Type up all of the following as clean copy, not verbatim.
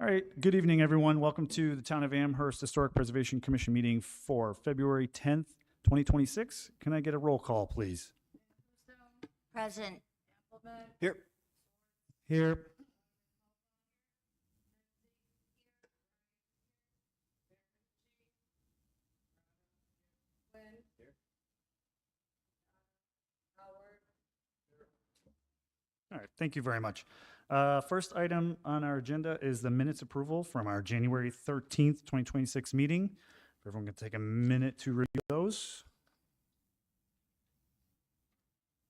All right, good evening, everyone. Welcome to the Town of Amherst Historic Preservation Commission meeting for February 10th, 2026. Can I get a roll call, please? Present. Here. Here. All right, thank you very much. First item on our agenda is the minutes approval from our January 13th, 2026 meeting. If everyone can take a minute to review those.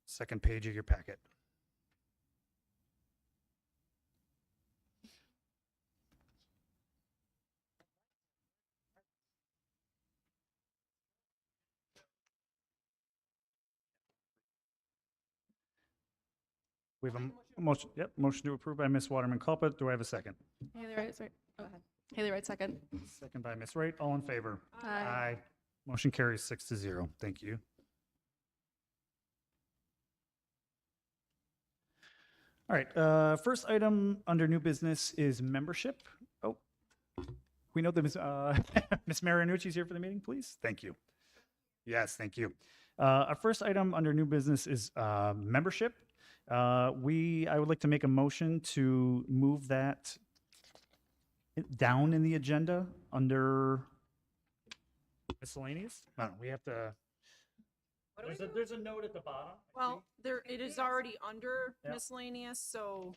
Second page of your packet. We have a motion, motion to approve by Ms. Waterman Culpet. Do I have a second? Haley Wright, sorry. Go ahead. Haley Wright, second. Second by Ms. Wright. All in favor? Aye. Motion carries 6-0. Thank you. All right, first item under new business is membership. Oh, we know that Ms. Marinucci is here for the meeting, please. Thank you. Yes, thank you. Our first item under new business is membership. I would like to make a motion to move that down in the agenda under miscellaneous. No, we have to. There's a note at the bottom. I Well, see. it is already under Yep. miscellaneous, so,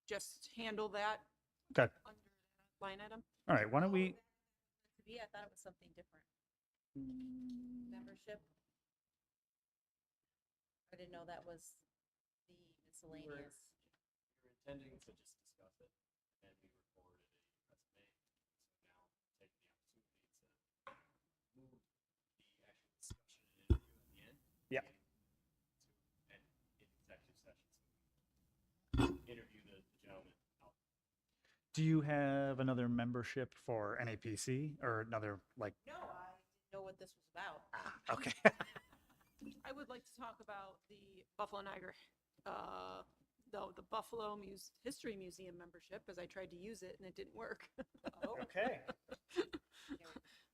just handle that Okay. under that line item. All right, why don't we? To be, I thought it was something different. Membership. I didn't know that was the miscellaneous. We were intending to just discuss it, and we were forwarded a resume. So now take the opportunity to move the actual discussion and interview at the end. Yeah. And in executive session, so we interview the gentleman out. Do you have another membership for NAPC or another like? No, I didn't know what this was about. Okay. I would like to talk about the Buffalo Niagara, the Buffalo History Museum membership, as I tried to use it and it didn't work. Oh, Okay.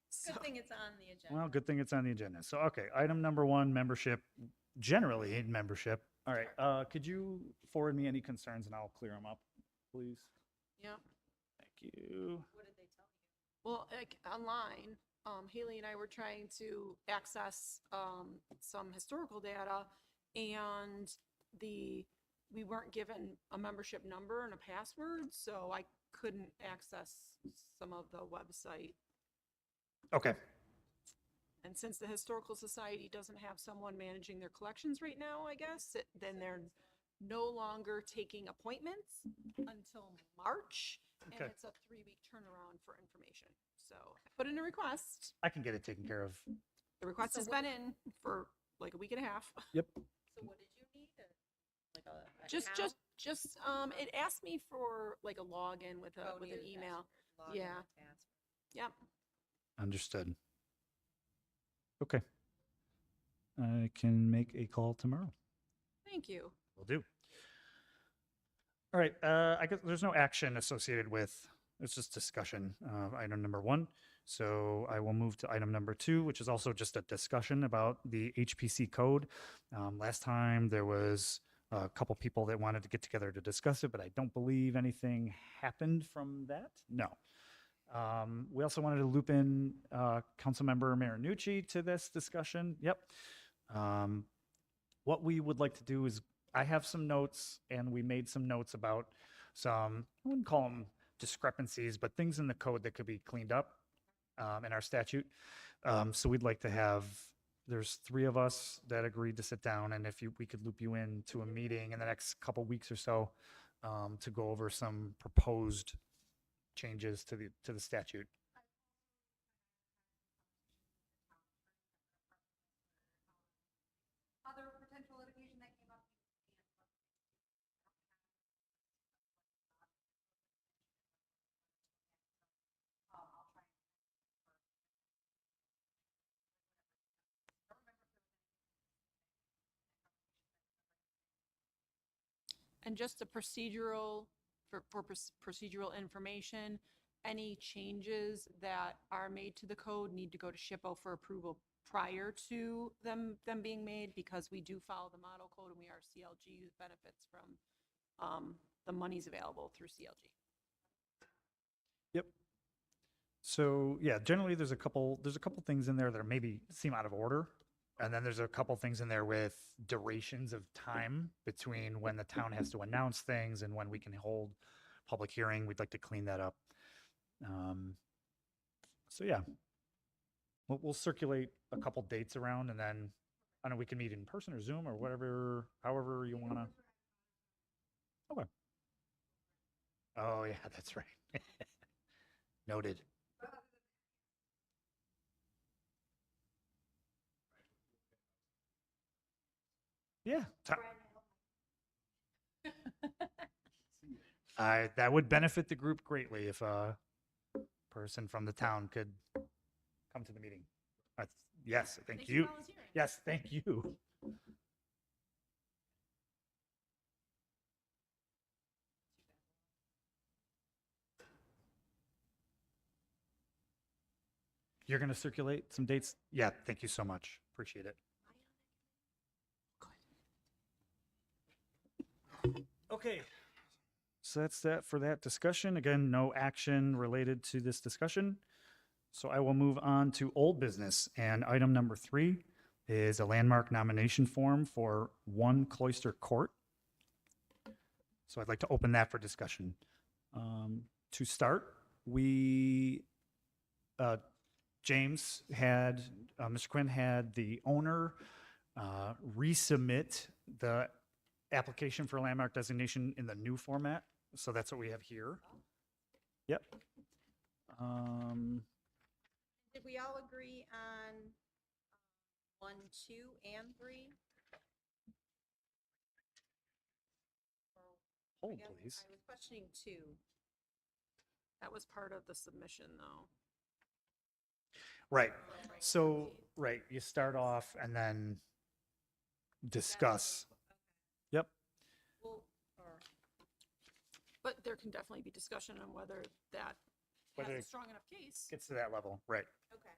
So- good thing it's on the agenda. Well, good thing it's on the agenda. So, okay, item number one, membership, generally membership. All right, could you forward me any concerns and I'll clear them up, please? Yeah. Thank you. What did they tell you? Well, like online, Haley and I were trying to access some historical data, and we weren't given a membership number and a password, so I couldn't access some of the website. Okay. And since the Historical Society doesn't have someone managing their collections right now, I guess, then they're no longer taking appointments until March, and Okay. it's a 3-week turnaround for information. So I put in a request. I can get it taken care of. The request So has been in for like a week and a half. Yep. So what did you need? Like a Just, account? it asked me for like a login with Oh, with new an email. password, login, Yeah. password. Yep. Understood. Okay. I can make a call tomorrow. Thank you. Will do. All right, I guess there's no action associated with, it's just discussion, item number one. So I will move to item number two, which is also just a discussion about the HPC code. Last time there was a couple people that wanted to get together to discuss it, but I don't believe anything happened from that. No. We also wanted to loop in Councilmember Marinucci to this discussion. Yep. What we would like to do is, I have some notes, and we made some notes about some, I wouldn't call them discrepancies, but things in the code that could be cleaned up in our statute. So we'd like to have, there's 3 of us that agreed to sit down, and if we could loop you in to a meeting in the next couple weeks or so to go over some proposed changes to the statute. Other potential litigation that came up. I'll try. And just a procedural procedural information. Any changes that are made to the code need to go to SHPO for approval prior to them being made, because we do follow the model code and we are CLG who benefits from the monies available through CLG. Yep. So yeah, generally there's a couple things in there that are maybe seem out of order. And then there's a couple things in there with durations of time between when the town has to announce things and when we can hold public hearing. We'd like to clean that up. So yeah, we'll circulate a couple dates around, and then I don't know, we can meet in person or Zoom or whatever, however you want to. Okay. Oh yeah, that's right. Noted. Yeah. That would benefit the group greatly if a person from the town could come to the meeting. Yes, thank Thanks for you. volunteering. Yes, thank you. You're going to circulate some dates? Yeah, thank you so much. Appreciate it. Okay. So that's that for that discussion. Again, no action related to this discussion. So I will move on to old business. And item number 3 is a landmark nomination form for 1 Cloister Court. So I'd like to open that for discussion. To start, James had, Mr. Quinn had the owner resubmit the application for landmark designation in the new format. So that's what we have here. Yep. Did we all agree on 1, 2, and 3? Hold, I please. was questioning 2. That was part of the submission, though. Right. So, right, you start off and then discuss. Yep. Well, or But there can definitely be discussion on whether that Whether has a it strong enough case. Gets to that level. Right. okay.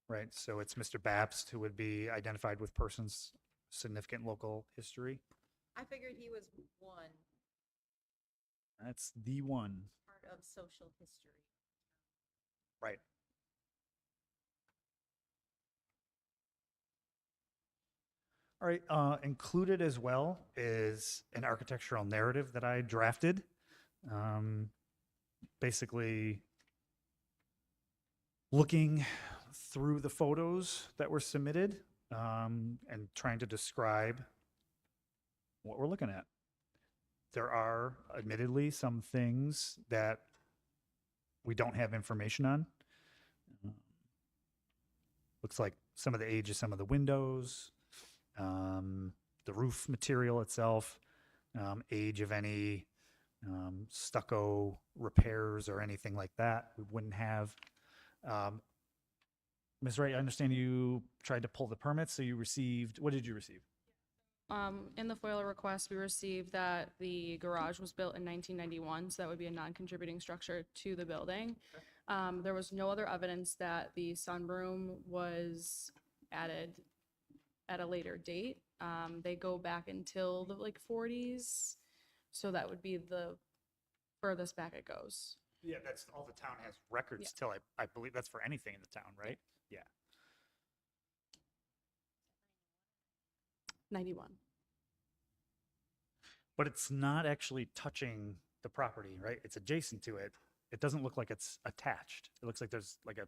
Right. So it's Mr. Babst who would be identified with person's significant local history. I figured he was one That's the one. part of social history. Right. All right. Included as well is an architectural narrative that I drafted. Basically, looking through the photos that were submitted and trying to describe what we're looking at. There are admittedly some things that we don't have information on. Looks like some of the age of some of the windows, the roof material itself, age of any stucco repairs or anything like that. We wouldn't have. Ms. Wright, I understand you tried to pull the permits, so you received, what did you receive? In the FOIL request, we received that the garage was built in 1991, so that would be a non-contributing structure to the building. There was no other evidence that the sunroom was added at a later date. They go back until the 40s, so that would be the furthest back it goes. Yeah, that's all the town has records till I believe that's for anything in the town, right? Yeah. 91. But it's not actually touching the property, right? It's adjacent to it. It doesn't look like it's attached. It looks like there's like a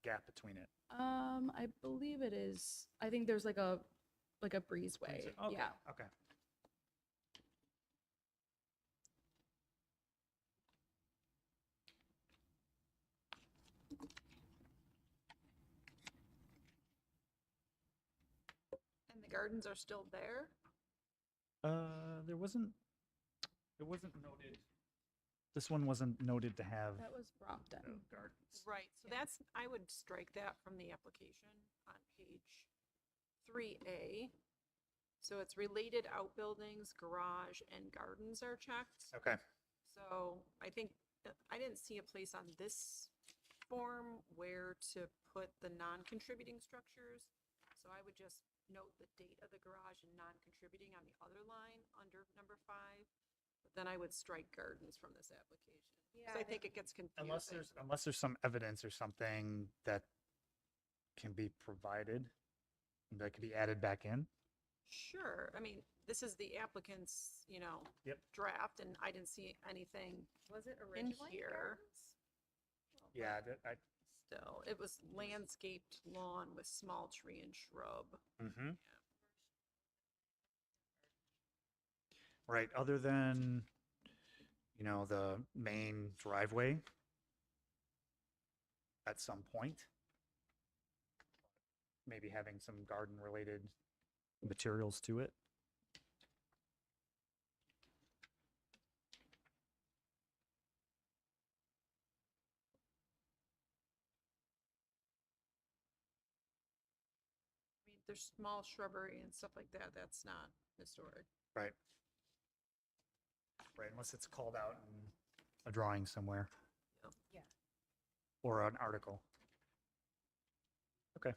gap between it. I believe it is. I think there's like a breezeway. Okay, Yeah. okay. And the gardens are still there? There wasn't, it wasn't noted. This one wasn't noted to have That was Brompton. gardens. Right, so that's, I would strike that from the application on page 3A. So it's related outbuildings, garage, and gardens are checked. Okay. So I think, I didn't see a place on this form where to put the non-contributing structures. So I would just note the date of the garage and non-contributing on the other line under number 5. But then I would strike gardens from this application. Yeah, So I think it gets confusing. Unless there's some evidence or something that can be provided that could be added back in. Sure, I mean, this is the applicant's, Yep. draft, and I didn't see anything Was it in originally here. gardens? Yeah, Still, it was landscaped lawn with small tree and shrub. Right. Other than, the main driveway at some point, maybe having some garden related materials to it. I mean, there's small shrubbery and stuff like that, that's not historic. Right. Right, unless it's called out in a drawing somewhere. Yep. Yeah. Or an article. Okay.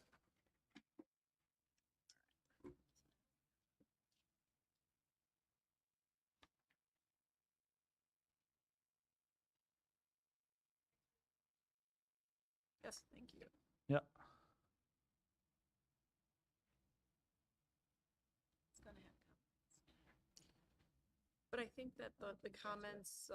Yes, thank you. Yep. It's gonna have comments. But I think that the comments,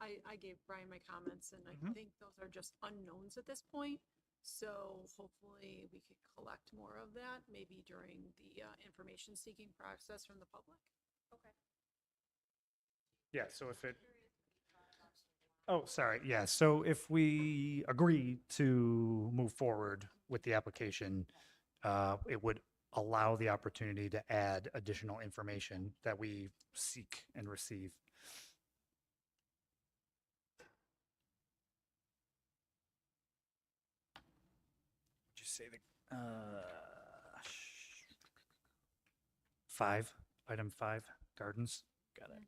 I gave Brian my comments, and I Mhm. think those are just unknowns at this point. So hopefully we could collect more of that, maybe during the information seeking process from the public. Yeah, so if it. Oh, sorry. Yeah, so if we agree to move forward with the application, it would allow the opportunity to add additional information that we seek and receive. Would you say the, 5, item 5, gardens? Got it.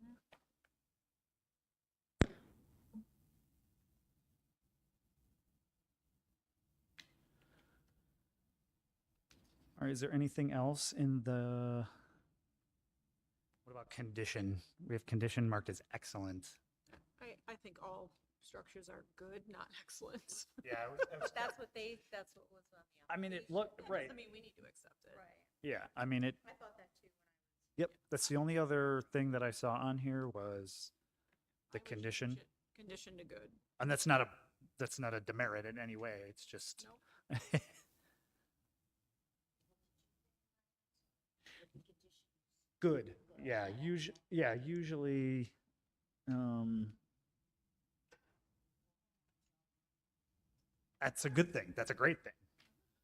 All right, is there anything else in the, what about condition? We have condition marked as excellent. I think all structures are good, not excellent. Yeah, That's what was on the. I mean, it application. looked, That right, doesn't mean we need to accept it. Right. yeah, I mean, it, I thought that too. yep, that's the only other thing that I saw on here was I the would condition. change it. Condition to good. And that's not a demerit in any way, it's just. Nope. Good, yeah, usually, that's a good thing, that's a great thing.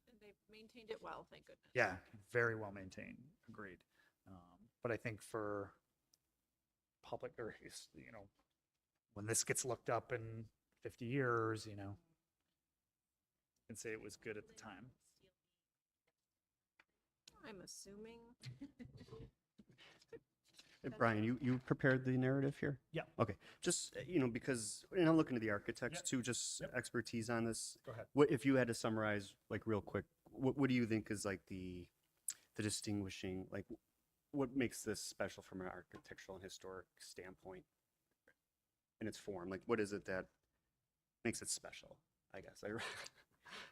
And they've maintained it well, thank goodness. Yeah, very well maintained, agreed. But I think for public, or, when this gets looked up in 50 years, can say it was good at the time. I'm assuming. Hey, Brian, you prepared the narrative here? Yeah. Okay, just, because, and I'm looking to the architects Yep. too, just Yep. expertise on this. Go ahead. What, if you had to summarize, like, real quick, what do you think is like the distinguishing, like, what makes this special from an architectural and historic standpoint in its form? Like, what is it that makes it special, I guess?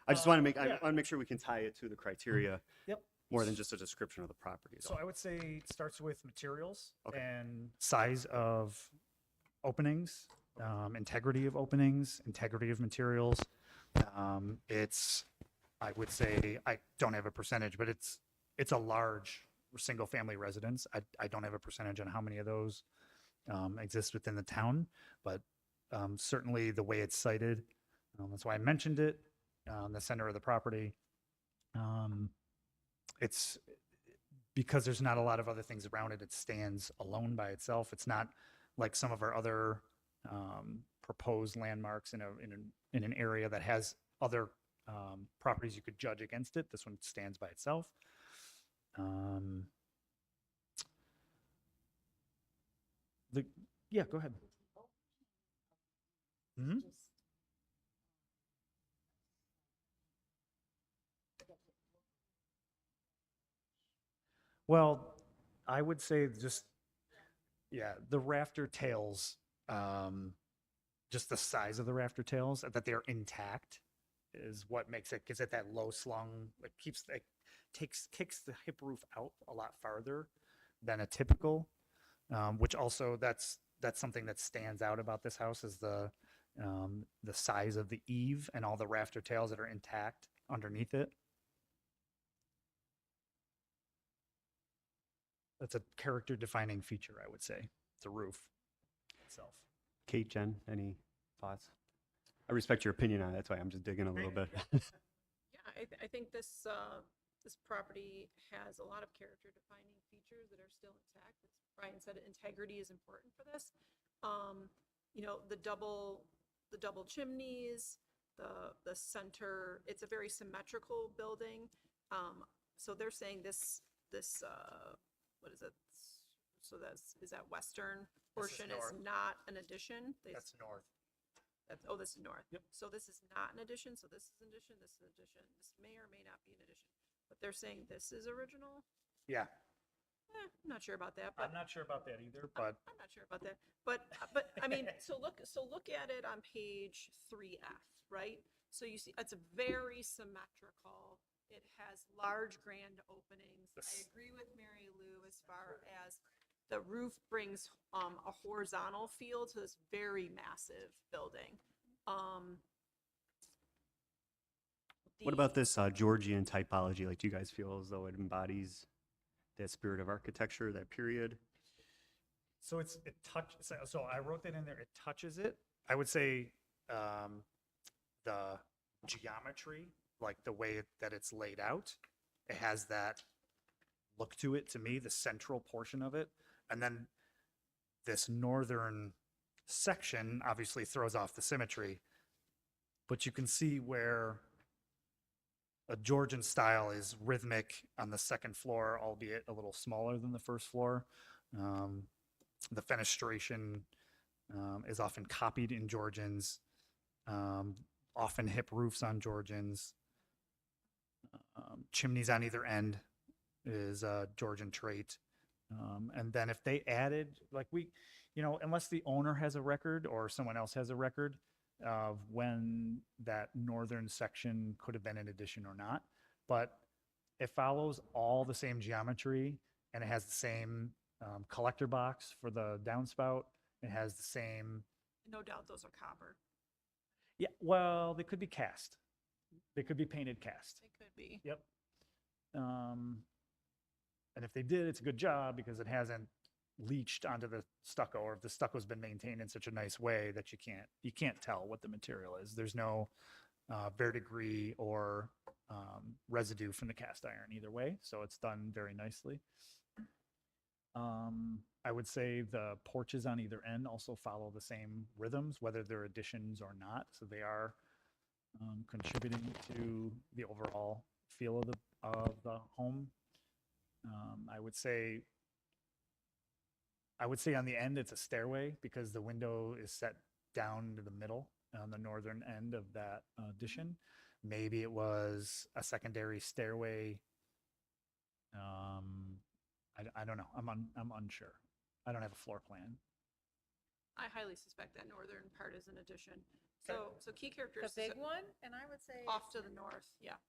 I just want to yeah. I want to make sure we can tie it to the criteria. Yep. More than just a description of the property. So I would say it starts with materials Okay. and size of openings, integrity of openings, integrity of materials. I would say, I don't have a percentage, but it's a large single-family residence. I don't have a percentage on how many of those exist within the town, but certainly the way it's cited, that's why I mentioned it, the center of the property. It's because there's not a lot of other things around it. It stands alone by itself. It's not like some of our other proposed landmarks in an area that has other properties you could judge against it. This one stands by itself. Yeah, go ahead. Mhm. Just- Well, I would say just, yeah, the rafter tails, just the size of the rafter tails, that they're intact is what makes it, gives it that low slung, it keeps, it kicks the hip roof out a lot farther than a typical, which also that's something that stands out about this house is the size of the eave and all the rafter tails that are intact underneath it. That's a character defining feature, I would say, the roof itself. Kate, Jen, any thoughts? I respect your opinion on it. That's why I'm just digging a little bit. Yeah, I think this, this property has a lot of character defining features that are still intact. As Brian said, integrity is important for this. You know, the double chimneys, the center, it's a very symmetrical building. So they're saying this, what is it? So is that western This is portion is north. not an addition? That's north. Oh, this is north. Yep. So this is not an addition, so this is an addition, this is an addition. This may or may not be an addition. But they're saying this is original? Yeah, I'm not sure about that, but I'm not sure about that either, but I'm not sure about that. But I mean, so look at it on page 3F, right? So you see, it's very symmetrical. It has large grand openings. I This- agree with Mary Lou as far as the roof brings a horizontal feel to this very massive building. What about this Georgian typology? Like, do you guys feel as though it embodies that spirit of architecture, that period? so it touch. So I wrote that in there. It touches it. I would say the geometry, like the way that it's laid out, it has that look to it to me. The central portion of it, and then this northern section obviously throws off the symmetry, but you can see where a Georgian style is rhythmic on the second floor, albeit a little smaller than the first floor. The fenestration is often copied in Georgians, often hip roofs on Georgians. Chimneys on either end is a Georgian trait. And then if they added, like unless the owner has a record or someone else has a record of when that northern section could have been an addition or not, but it follows all the same geometry and it has the same collector box for the downspout. It has the same, No doubt those are copper. yeah, well, they could be cast. They could be painted cast. They could be. Yep. And if they did, it's a good job because it hasn't leached onto the stucco, or if the stucco's been maintained in such a nice way that you can't tell what the material is. There's no verdigris or residue from the cast iron either way, so it's done very nicely. I would say the porches on either end also follow the same rhythms, whether they're additions or not. So they are contributing to the overall feel of the home. I would say on the end it's a stairway because the window is set down into the middle on the northern end of that addition. Maybe it was a secondary stairway. I don't know. I'm unsure. I don't have a floor plan. I highly suspect that northern part is an addition. Okay. So key The characteristics. big one, and I would say. Off to the north, yeah.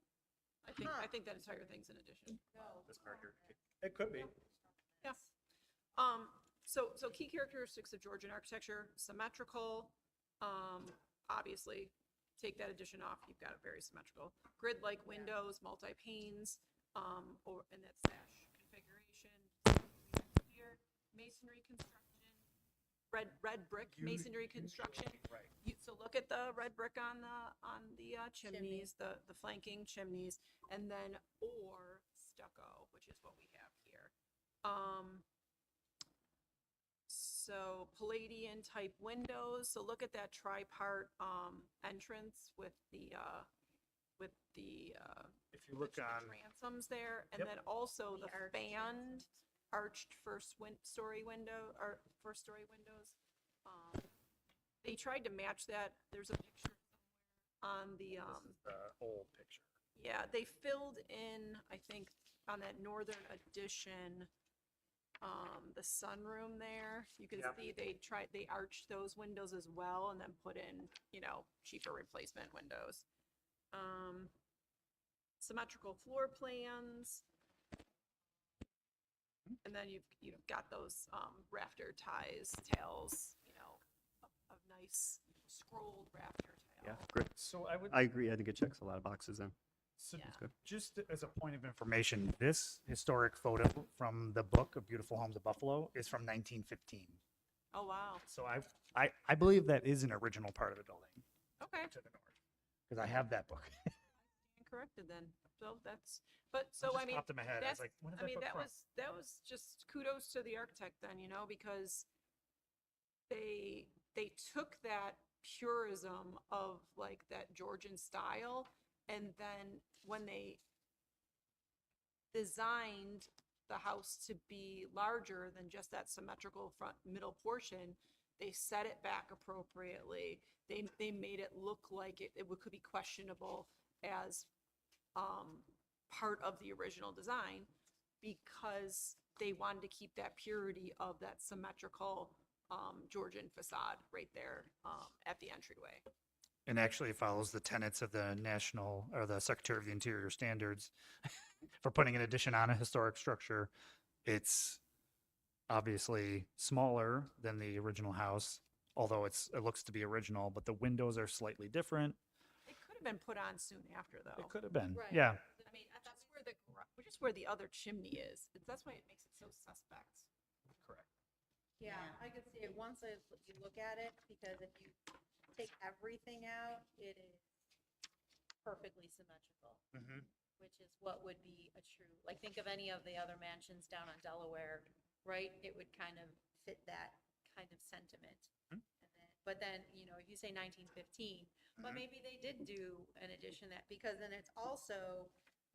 I Huh. think that entire thing's an addition. No. This part here. It could be. Yeah. So key characteristics of Georgian architecture, symmetrical. Obviously, take that addition off, you've got it very symmetrical. Grid-like windows, multi-panes, or in that sash configuration. Here, masonry construction, red brick masonry construction. Right. So look at the red brick on the chimneys, the flanking chimneys, and then or stucco, which is what we have here. So Palladian type windows. So look at that tripart entrance with the If you look on, transoms there, and Yep. then also The the arched fanned arched first story window or first story windows. They tried to match that. There's a picture on the, This is the old picture. yeah, they filled in, I think, on that northern addition, the sunroom there. You can Yep. see they arched those windows as well and then put in, cheaper replacement windows. Symmetrical floor plans. And then you've got those, rafter ties, tails, of nice scrolled rafter Yeah, tail. great. So I agree. I think it checks a lot of boxes then. So Yeah. good. just as a point of information, this historic photo from the book of Beautiful Homes of Buffalo is from 1915. Oh, wow. So I believe that is an original part of the building Okay. to the north because I have that book. Corrected then. So so I mean, popped in my head. I was that's, like, when did I mean, that book that from? was just kudos to the architect then, because they took that purism of like that Georgian style, and then when they designed the house to be larger than just that symmetrical front middle portion, they set it back appropriately. They made it look like it could be questionable as part of the original design, because they wanted to keep that purity of that symmetrical Georgian facade right there at the entryway. And actually it follows the tenets of the National or the Secretary of the Interior standards for putting an addition on a historic structure. It's obviously smaller than the original house, although it looks to be original, but the windows are slightly different. It could have been put on soon after, though. It could have been. Right. Yeah. I mean, that's where just where the other chimney is. That's why it makes it so suspect. Correct. Yeah, I could see it once you look at it, because if you take everything out, it is perfectly symmetrical, Mm-hmm. which is what would be a true, like, think of any of the other mansions down on Delaware, right? It would kind of fit that kind of sentiment. Mhm. But then, if you say 1915, but Mhm. maybe they did do an addition because then it's also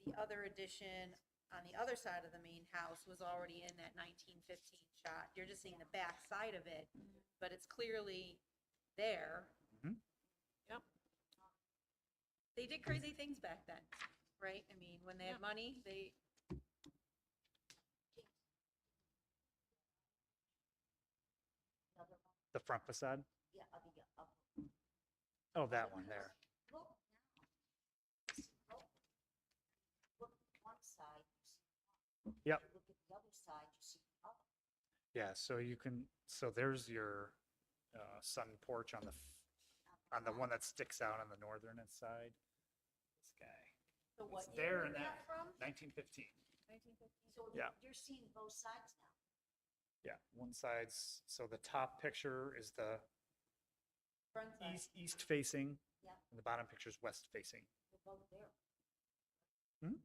the other addition on the other side of the main house was already in that 1915 shot. You're just seeing the back side of it, but it's clearly there. Mhm. Yep. They did crazy things back then, right? I mean, when they had Yep. money, they. The front facade. Yeah, Oh, that one there. look now. Look one side, you see. Yep. Look at the other side, you see other. Yeah. So there's your sun porch on on the one that sticks out on the northern side. This guy. So It's what there year in was that that from? 1915. 1915. So Yeah. you're seeing both sides now. Yeah. One side's so the top picture is the Front side. east facing, Yeah. and the bottom picture is west facing. They're both there. No.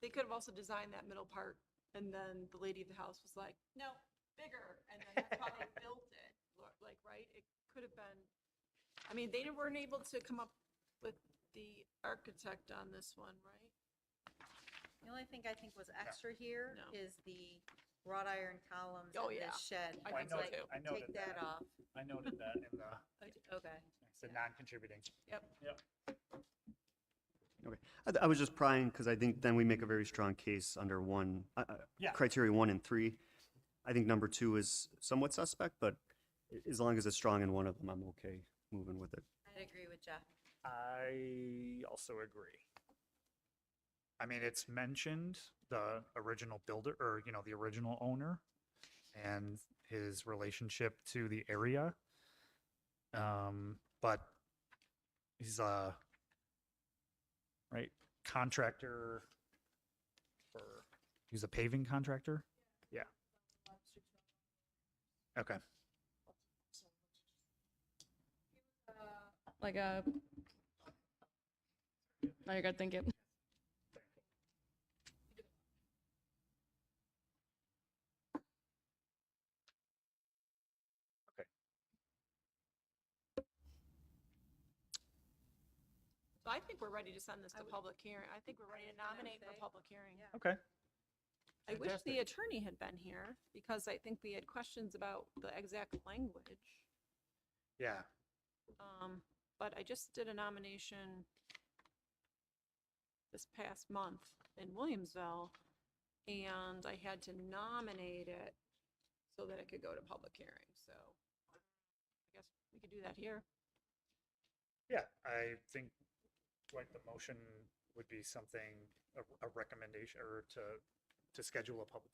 They could have also designed that middle part, and then the lady of the house was like, no, bigger, and then that's how they built it. Like, right? It could have been. I mean, they weren't able to come up with the architect on this one, right? The only thing I think was extra here No. is the wrought iron columns Oh, in yeah. this shed. I I It's know- like, too. I noted take that that. off. I noted that in the Okay. it's a non-contributing. Yep. Yep. Okay. I was just prying because I think then we make a very strong case under Yeah. criteria 1 and 3. I think number 2 is somewhat suspect, but as long as it's strong in one of them, I'm okay moving with it. I'd agree with Jeff. I also agree. I mean, it's mentioned the original builder or, the original owner and his relationship to the area. But he's a contractor he's a paving contractor. Yeah. Okay. Like a. No, you're good. Thank you. So I think we're ready to send this to public hearing. I think we're ready to nominate for say. public hearing. Yeah. Okay. I wish the Fantastic. attorney had been here because I think we had questions about the exact language. Yeah. But I just did a nomination this past month in Williamsville, and I had to nominate it so that it could go to public hearing, so I guess we could do that here. Yeah, I think like the motion would be something, a recommendation or to schedule a public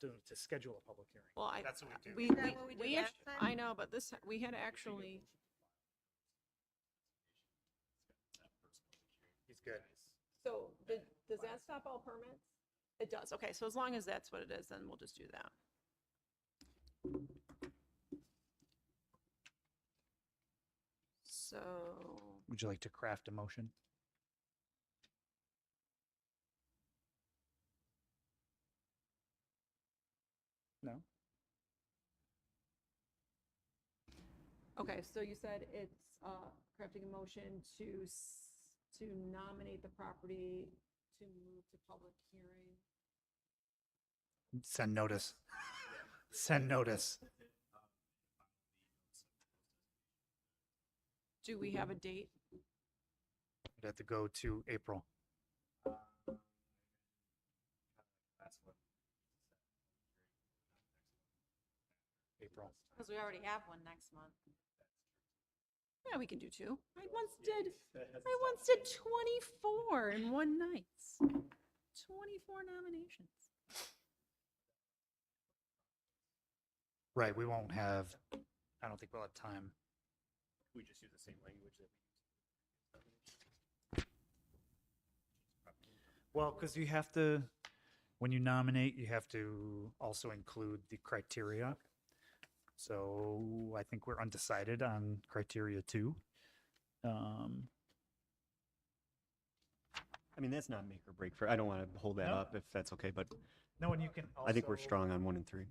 hearing. Well, That's what we do. Is that what we did last time? I know, but this, we had actually, He's good. so does that stop all permits? It does, okay, so as long as that's what it is, then we'll just do that. So, Would you like to craft a motion? No? okay, so you said it's crafting a motion to nominate the property to move to public hearing. Send notice. Send notice. Do we have a date? We'd have to go to April. April. Because we already have one next month. Yeah, we can do two. I once did 24 in one night. 24 nominations. Right, we won't have, I don't think we'll have time. We just use the same language that Well, because you have to, when you nominate, you have to also include the criteria. So I think we're undecided on criteria 2. I mean, that's not make or break for, I don't want to hold that No. up if that's okay, but No, and you can also. I think we're strong on 1 and 3.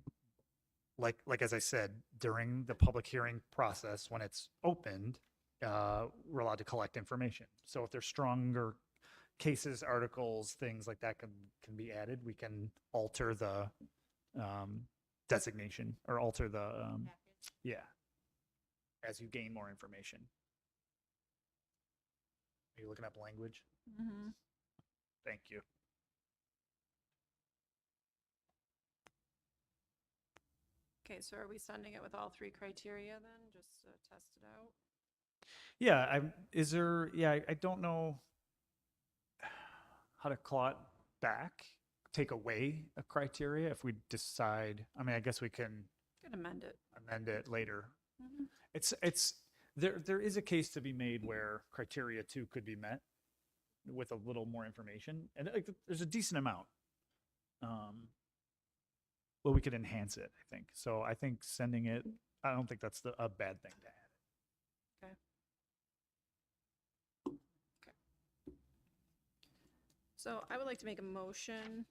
Like as I said, during the public hearing process, when it's opened, we're allowed to collect information. So if there's stronger cases, articles, things like that can be added, we can alter the designation or alter the Package. yeah, as you gain more information. Are you looking up language? Mm-hmm. Thank you. Okay, so are we sending it with all 3 criteria then, just to test it out? Yeah, is there, yeah, I don't know how to claw it back, take away a criteria if we decide, I mean, I guess we can Could amend it. amend it later. Mhm. There is a case to be made where criteria 2 could be met with a little more information, and like there's a decent amount. Well, we could enhance it, I think. So I think sending it, I don't think that's a bad thing to add. So I would like to make a motion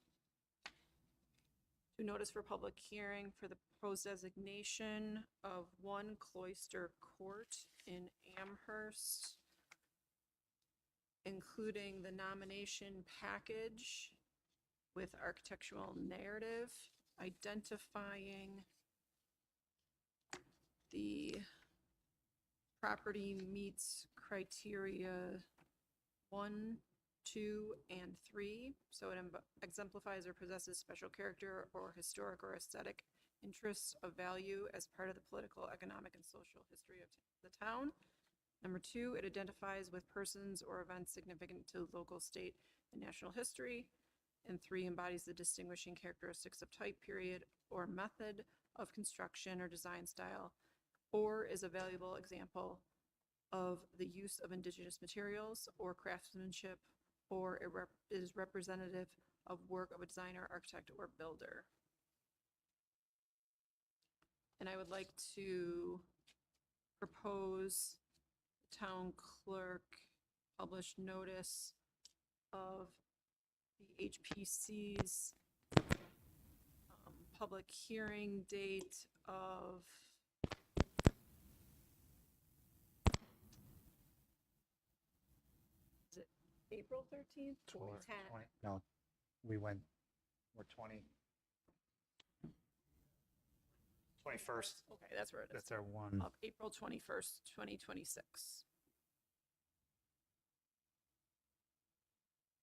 to notice for public hearing for the proposed designation of 1 Cloister Court in Amherst, including the nomination package with architectural narrative, identifying the property meets criteria 1, 2, and 3, so it exemplifies or possesses special character or historic or aesthetic interests of value as part of the political, economic, and social history of the town. Number 2, it identifies with persons or events significant to local, state, and national history. And 3, embodies the distinguishing characteristics of type, period, or method of construction or design style, or is a valuable example of the use of indigenous materials or craftsmanship, or it is representative of work of a designer, architect, or builder. And I would like to propose the town clerk publish notice of the HPC's public hearing date of is it April 13th? 20, 10. no, we're 20. 21st. Okay, that's where it is. That's our one. Of April 21st, 2026.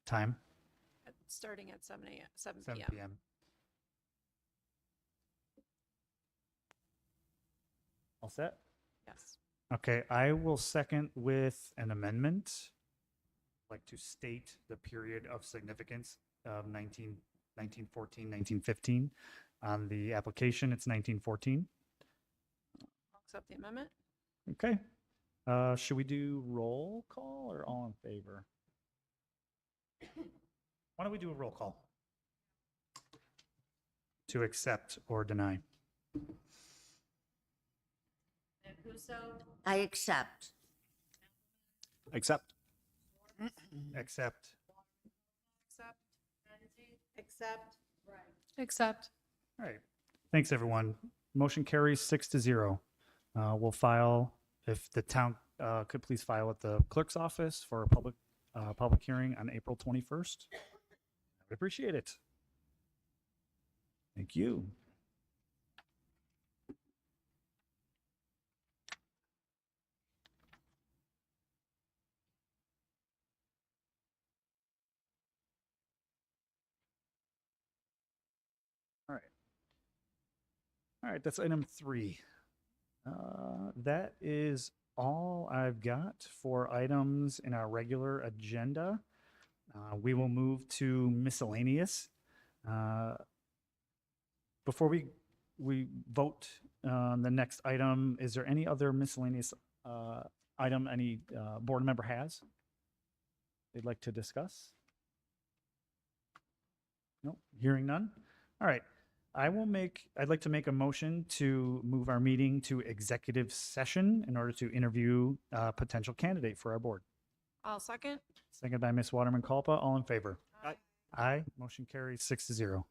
Time, Starting at 7 a.m., 7 7 p.m. p.m. All set? Yes. Okay, I will second with an amendment. Like to state the period of significance of 1914, 1915. On the application, it's 1914. I'll accept the amendment. Okay. Should we do roll call or all in favor? Why don't we do a roll call? To accept or deny. Puso, I accept. Accept. Accept. Accept. accept. Accept. All right. Thanks, everyone. Motion carries 6-0. We'll file, if the town could please file at the clerk's office for a public hearing on April 21st. I would appreciate it. Thank you. All right. All right, that's item 3. That is all I've got for items in our regular agenda. We will move to miscellaneous. Before we vote on the next item, is there any other miscellaneous item any board member has they'd like to discuss? Nope, hearing none. All right. I'd like to make a motion to move our meeting to executive session in order to interview a potential candidate for our board. I'll second. Second by Ms. Waterman Culpa. All in favor? Aye. Aye. Motion carries 6-0.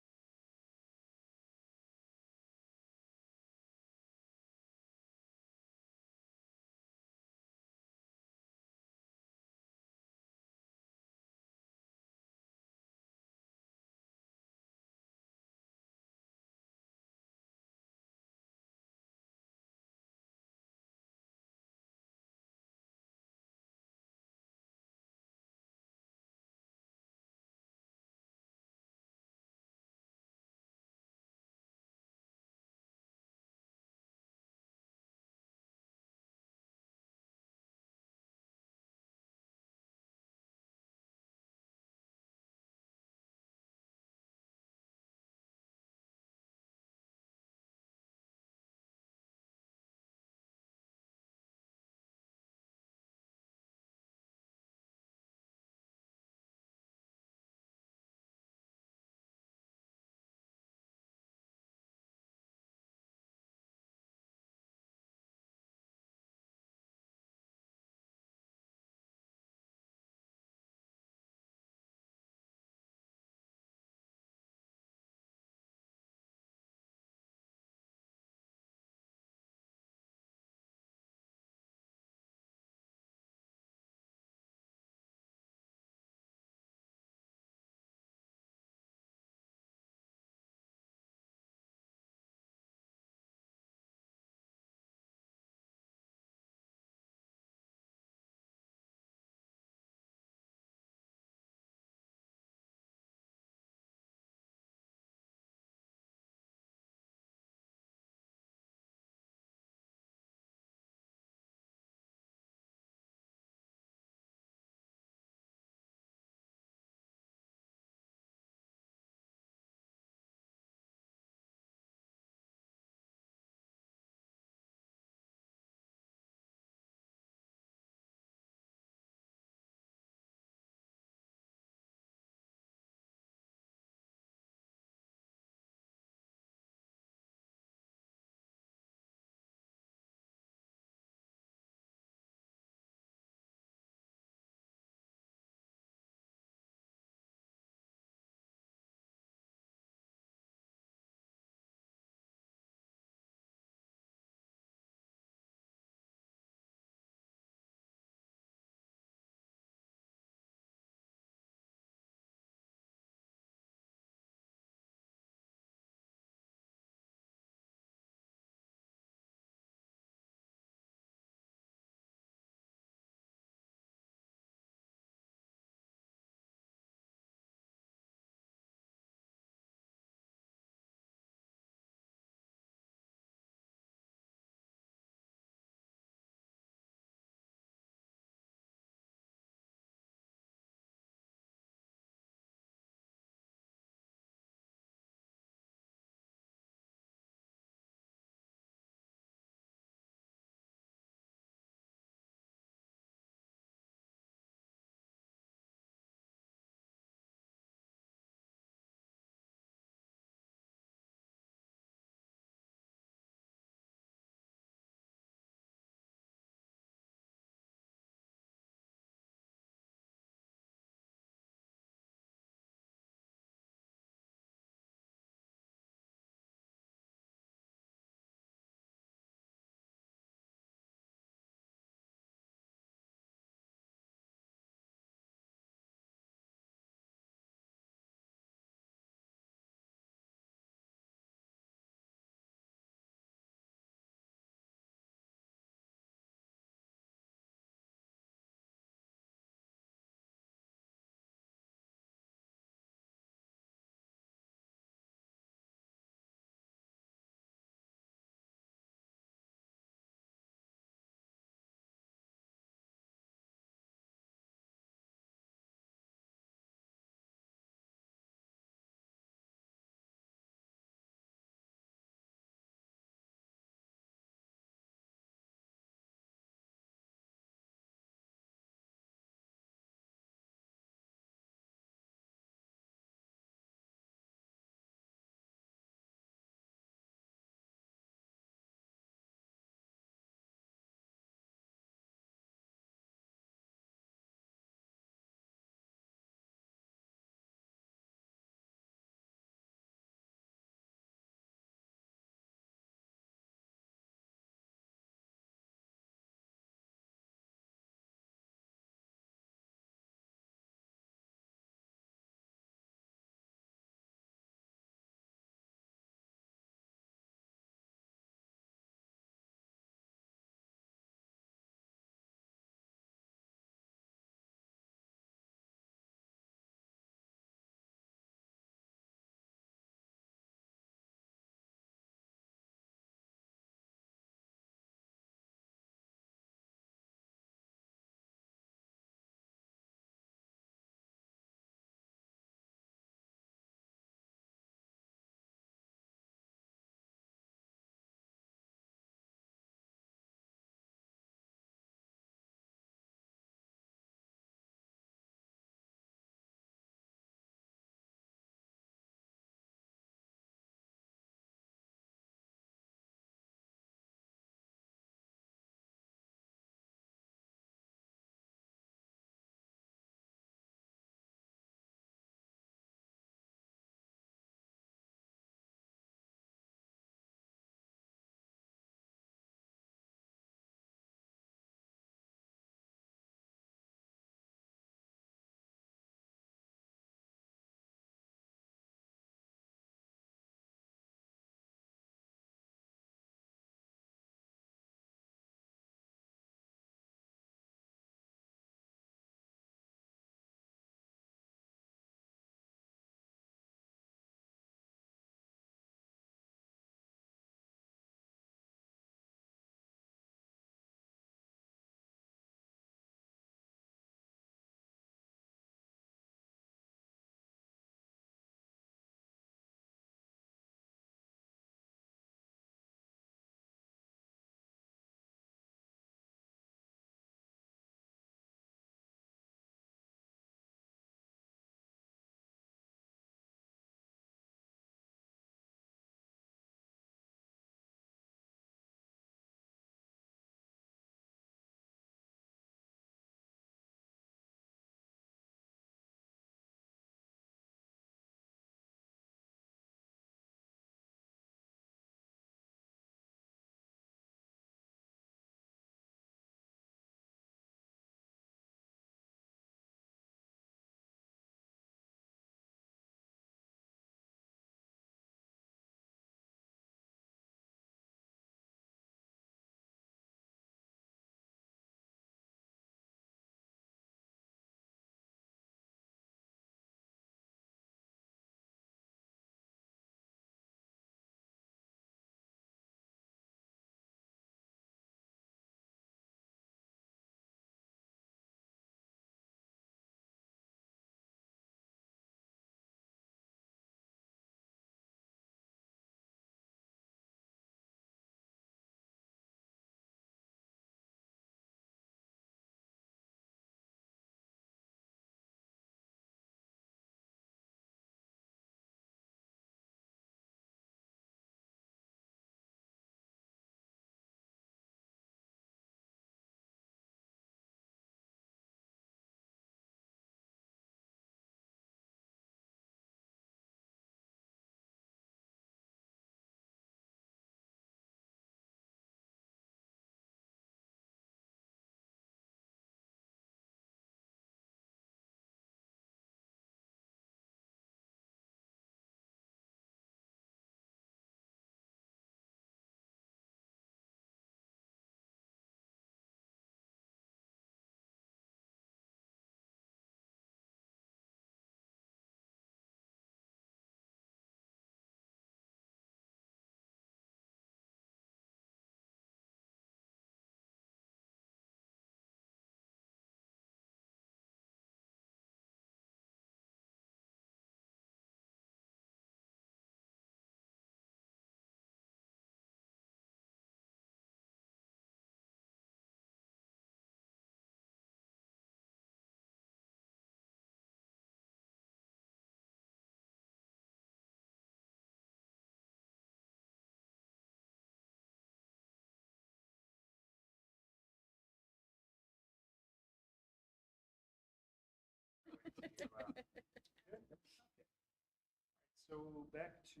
So back to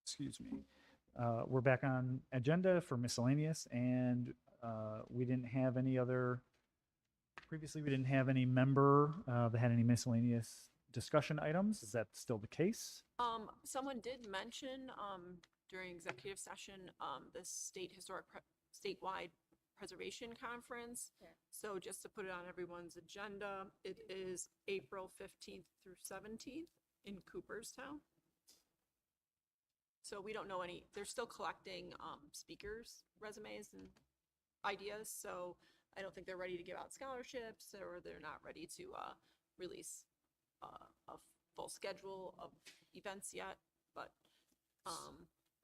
excuse me. We're back on agenda for miscellaneous, and we didn't have any other. Previously, we didn't have any member that had any miscellaneous discussion items. Is that still the case? Someone did mention, during executive session, the statewide preservation conference. Yeah. So just to put it on everyone's agenda, it is April 15th through 17th in Cooperstown. So we don't know they're still collecting, speakers' resumes and ideas, so I don't think they're ready to give out scholarships, or they're not ready to, release, a full schedule of events yet, but,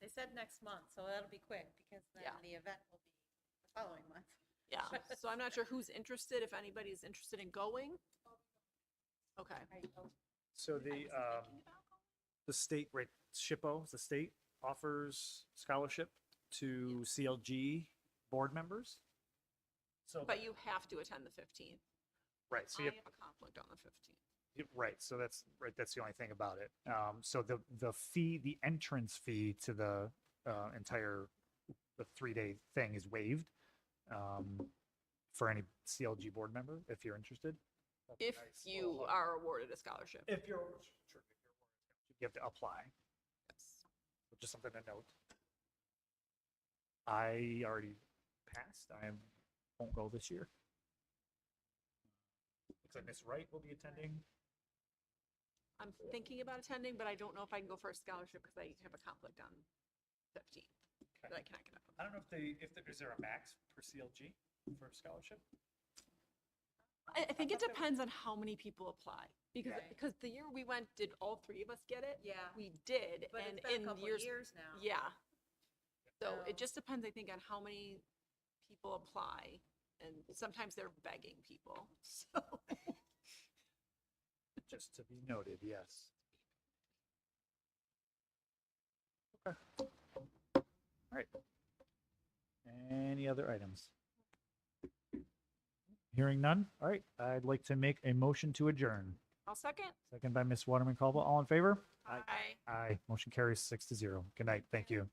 They said next month, so that'll be quick because then Yeah. the event will be the following month. yeah. So I'm not sure who's interested, if anybody's interested in going. Okay. So I was thinking about going. the state, right, SHPO, the state offers scholarship to CLG board members. So, But you have to attend the 15th. right, so I you have a conflict on the 15th. right, so that's right. That's the only thing about it. So the fee, the entrance fee to the entire the 3-day thing is waived for any CLG board member if you're interested. That's If nice. you are awarded a scholarship. If you're sure, if you're you have to apply. Yes. Just something to note. I already passed. I won't go this year. Looks like Miss Wright will be attending. I'm thinking about attending, but I don't know if I can go for a scholarship because I have a conflict on 15th that I cannot get up. I don't know is there a max for CLG for a scholarship? I think it depends on how many people apply, because Okay. because the year we went, did all three of us get it? Yeah. We did, But and it's been in a couple years, years now. yeah. So So- it just depends, I think, on how many people apply, and sometimes they're begging people. So Just to be noted, yes. Okay. All right. Any other items? Hearing none. All right. I'd like to make a motion to adjourn. I'll second. Second by Ms. Waterman Caldwell. All in favor? Aye. Aye. Motion carries 6-0. Good night. Thank you.